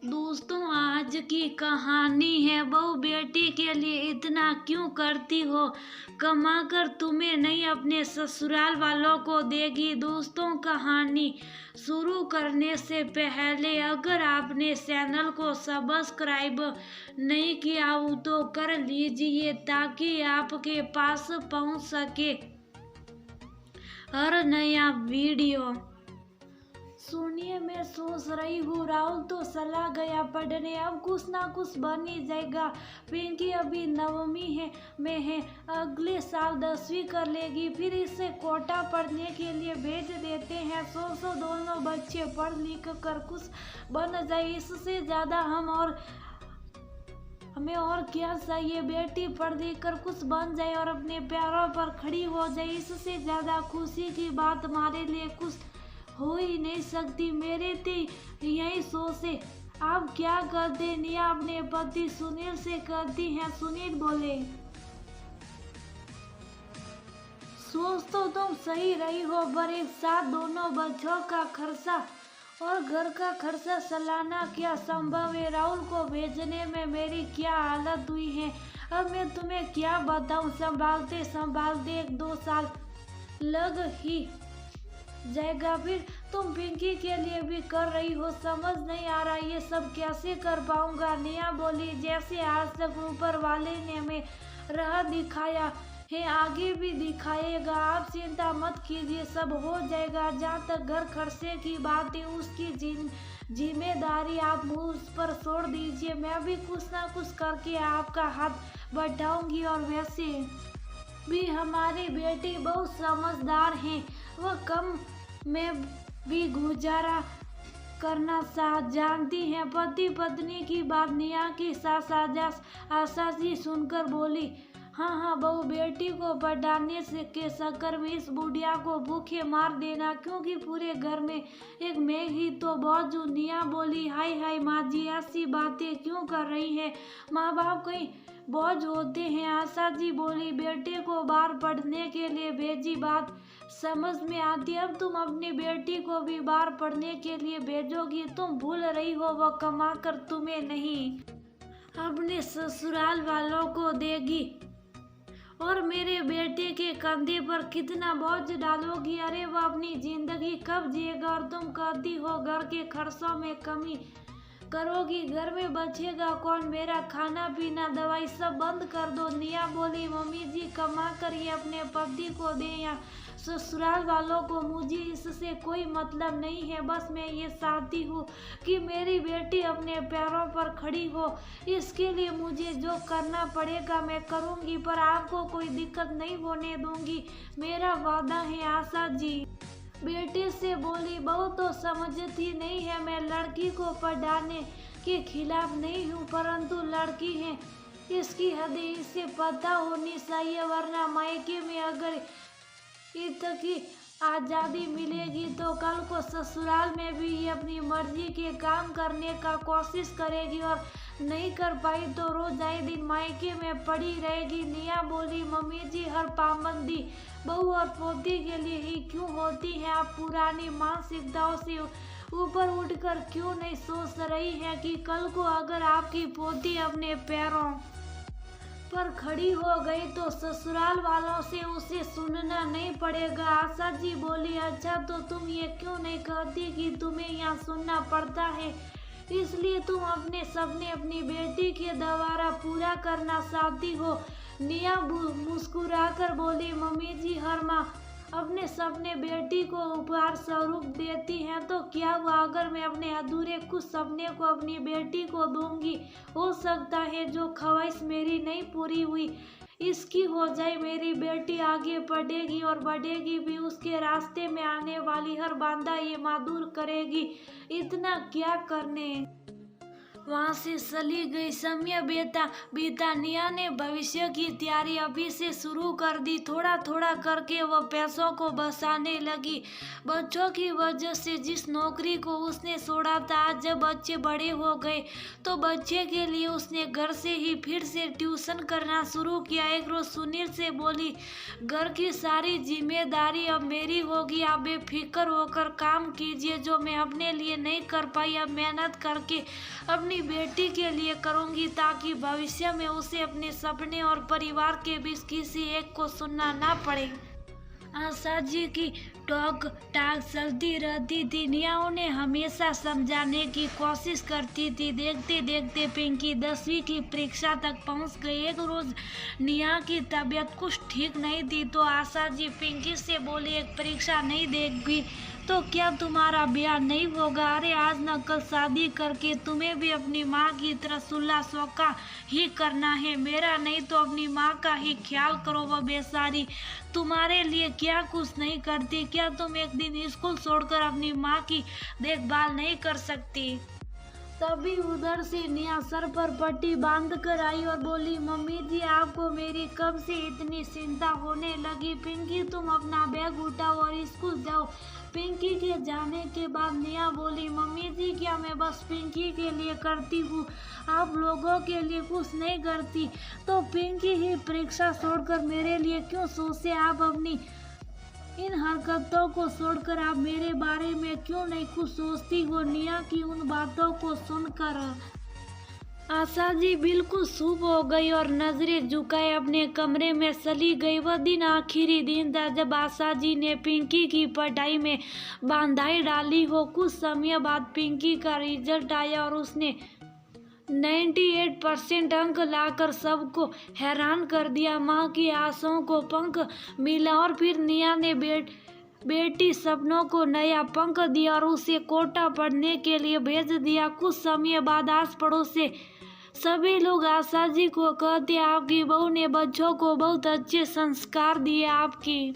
दोस्तों, आज की कहानी है बहू बेटी के लिए इतना क्यों करती हो। कमाकर तुम्हें नहीं अपने ससुराल वालों को देगी। दोस्तों, कहानी शुरू करने से पहले अगर आपने चैनल को सब्सक्राइब नहीं किया हो तो कर लीजिए ताकि आपके पास पहुंच सके हर नया वीडियो। सुनिए, मैं सोच रही हूँ राहुल तो चला गया पढ़ने, अब कुछ ना कुछ बन ही जाएगा। पिंकी अभी नवमी में है, अगले साल 10वीं कर लेगी, फिर इसे कोटा पढ़ने के लिए भेज देते हैं। सो दोनों बच्चे पढ़ लिख कर कुछ बन जाए, इससे ज़्यादा हमें और क्या चाहिए। बेटी पढ़ लिख कर कुछ बन जाए और अपने पैरों पर खड़ी हो जाए, इससे ज़्यादा खुशी की बात हमारे लिए कुछ हो ही नहीं सकती। मेरे तो यही सोच है। आप क्या करते? निया अपने पति सुनील से करती हैं। सुनील बोले, सोच तो तुम सही रही हो, पर एक साथ दोनों बच्चों का खर्चा और घर का खर्चा चलाना क्या संभव है? राहुल को भेजने में मेरी क्या हालत हुई है, अब मैं तुम्हें क्या बताऊं। संभालते संभालते 1-2 साल लग ही जाएगा। फिर तुम पिंकी के लिए भी कर रही हो, समझ नहीं आ रहा ये सब कैसे कर पाऊंगा। निया बोली, जैसे आज तक ऊपर वाले ने हमें राह दिखाया है आगे भी दिखाएगा। आप चिंता मत कीजिए, सब हो जाएगा। जहाँ तक घर खर्चे की बात है उसकी जिम्मेदारी आप मुझ पर छोड़ दीजिए, मैं भी कुछ ना कुछ करके आपका हाथ बढ़ाऊंगी। और वैसे भी हमारी बेटी बहुत समझदार है, वह कम में भी गुजारा करना जानती हैं। पति पत्नी की बात निया की सास आशा जी सुनकर बोली, हाँ बहू, बेटी को पढ़ाने से के चक्कर में इस बुढ़िया को भूखे मार देना, क्योंकि पूरे घर में एक मैं ही तो बहुत हूँ। निया बोली, हाय माँ जी, ऐसी बातें क्यों कर रही है? माँ बाप कहीं बोझ होते हैं। आशा जी बोली, बेटे को बाहर पढ़ने के लिए भेजी, बात समझ में आती। अब तुम अपनी बेटी को भी बाहर पढ़ने के लिए भेजोगी। तुम भूल रही हो, वह कमा कर तुम्हें नहीं अपने ससुराल वालों को देगी और मेरे बेटे के कंधे पर कितना बोझ डालोगी। अरे वह अपनी जिंदगी कब जिएगा और तुम कहती हो घर के खर्चों में कमी करोगी। घर में बचेगा कौन? मेरा खाना पीना दवाई सब बंद कर दो। निया बोली, मम्मी जी, कमा कर ये अपने पति को दे या ससुराल वालों को, मुझे इससे कोई मतलब नहीं है। बस मैं ये चाहती हूँ कि मेरी बेटी अपने पैरों पर खड़ी हो। इसके लिए मुझे जो करना पड़ेगा मैं करूँगी, पर आपको कोई दिक्कत नहीं होने दूंगी, मेरा वादा है। आशा जी बेटे से बोली, बहू तो समझती नहीं है, मैं लड़की को पढ़ाने के खिलाफ नहीं हूँ, परंतु लड़की है, इसकी हदें इसे पता होनी चाहिए, वरना मायके में अगर इतनी आज़ादी मिलेगी तो कल को ससुराल में भी ये अपनी मर्जी के काम करने का कोशिश करेगी, और नहीं कर पाई तो रोज आए दिन मायके में पड़ी रहेगी। निया बोली, मम्मी जी, हर पाबंदी बहू और पोती के लिए ही क्यों होती है? आप पुरानी मानसिकताओं से ऊपर उठकर क्यों नहीं सोच रही हैं कि कल को अगर आपकी पोती अपने पैरों पर खड़ी हो गई तो ससुराल वालों से उसे सुनना नहीं पड़ेगा। आशा जी बोली, अच्छा तो तुम ये क्यों नहीं कहती कि तुम्हें यहाँ सुनना पड़ता है, इसलिए तुम अपने सपने अपनी बेटी के द्वारा पूरा करना चाहती हो। निया मुस्कुराकर बोली, मम्मी जी, हर माँ अपने सपने बेटी को उपहार स्वरूप देती हैं, तो क्या हुआ अगर मैं अपने अधूरे कुछ सपने को अपनी बेटी को दूंगी? हो सकता है जो ख्वाहिश मेरी नहीं पूरी हुई इसकी हो जाए। मेरी बेटी आगे बढ़ेगी और बढ़ेगी भी, उसके रास्ते में आने वाली हर बाधा ये माँ दूर करेगी। इतना क्या करने वहाँ से चली गई। समय बीता निया ने भविष्य की तैयारी अभी से शुरू कर दी। थोड़ा थोड़ा करके वह पैसों को बचाने लगी। बच्चों की वजह से जिस नौकरी को उसने छोड़ा था, आज जब बच्चे बड़े हो गए तो बच्चे के लिए उसने घर से ही फिर से ट्यूशन करना शुरू किया। एक रोज सुनील से बोली, घर की सारी जिम्मेदारी अब मेरी होगी, आप बेफिक्र होकर काम कीजिए। जो मैं अपने लिए नहीं कर पाई, अब मेहनत करके अपनी बेटी के लिए करूंगी, ताकि भविष्य में उसे अपने सपने और परिवार के बीच किसी एक को सुनना ना पड़े। आशा जी की टॉक टाक चलती रहती थी। निया उन्हें हमेशा समझाने की कोशिश करती थी। देखते देखते पिंकी 10वीं की परीक्षा तक पहुंच गई। एक रोज निया की तबीयत कुछ ठीक नहीं थी तो आशा जी पिंकी से बोली, एक परीक्षा नहीं देगी तो क्या तुम्हारा ब्याह नहीं होगा? अरे आज न कल शादी करके तुम्हें भी अपनी माँ की तरह सुल्ला सौका ही करना है। मेरा नहीं तो अपनी माँ का ही ख्याल करो, वह बेचारी तुम्हारे लिए क्या कुछ नहीं करती। क्या तुम एक दिन स्कूल छोड़कर अपनी माँ की देखभाल नहीं कर सकती? तभी उधर से निया सर पर पट्टी बांध कर आई और बोली, मम्मी जी आपको मेरी कब से इतनी चिंता होने लगी? पिंकी तुम अपना बैग उठाओ और स्कूल जाओ। पिंकी के जाने के बाद निया बोली, मम्मी जी क्या मैं बस पिंकी के लिए करती हूँ, आप लोगों के लिए कुछ नहीं करती? तो पिंकी ही परीक्षा छोड़कर मेरे लिए क्यों सोचे? आप अपनी इन हरकतों को छोड़कर आप मेरे बारे में क्यों नहीं कुछ सोचती हो? निया की उन बातों को सुनकर आशा जी बिल्कुल चुप हो गई और नजरें झुकाए अपने कमरे में चली गई। वह दिन आखिरी दिन था जब आशा जी ने पिंकी की पढ़ाई में बांधाई डाली हो। कुछ समय बाद पिंकी का रिजल्ट आया और उसने 98% अंक लाकर सबको हैरान कर दिया। माँ की आशाओं को पंख मिला और फिर निया ने बेटी सपनों को नया पंख दिया और उसे कोटा पढ़ने के लिए भेज दिया। कुछ समय बाद आस पड़ोस से सभी लोग आशा जी को कहते, आपकी बहू ने बच्चों को बहुत अच्छे संस्कार दिए, आपकी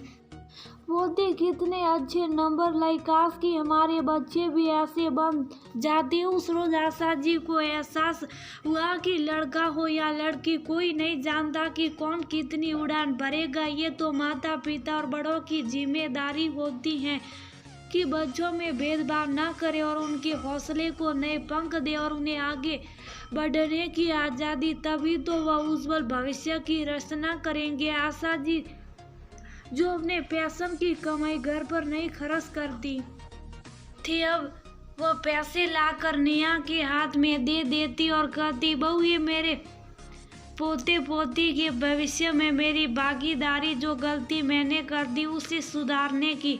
पोती कितने अच्छे नंबर लाई, काश कि हमारे बच्चे भी ऐसे बन जाते। उस रोज आशा जी को एहसास हुआ कि लड़का हो या लड़की कोई नहीं जानता कि कौन कितनी उड़ान भरेगा। ये तो माता पिता और बड़ों की जिम्मेदारी होती है कि बच्चों में भेदभाव ना करे और उनके हौसले को नए पंख दे और उन्हें आगे बढ़ने की आज़ादी। तभी तो वह उज्जवल भविष्य की रचना करेंगे। आशा जी जो अपने पैसन की कमाई घर पर नहीं खर्च करती थी, अब वह पैसे लाकर निया के हाथ में दे देती और कहती, बहू ये मेरे पोते पोती के भविष्य में मेरी भागीदारी, जो गलती मैंने कर दी उसे सुधारने की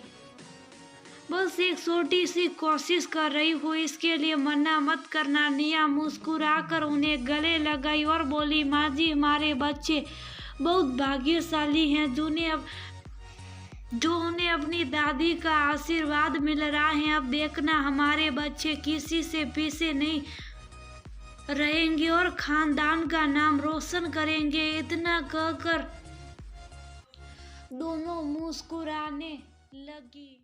बस एक छोटी सी कोशिश कर रही हूँ, इसके लिए मना मत करना। निया मुस्कुराकर उन्हें गले लगाई और बोली, माँ जी हमारे बच्चे बहुत भाग्यशाली हैं जो उन्हें अपनी दादी का आशीर्वाद मिल रहा है। अब देखना हमारे बच्चे किसी से पीछे नहीं रहेंगे और खानदान का नाम रोशन करेंगे। इतना कहकर दोनों मुस्कुराने लगी।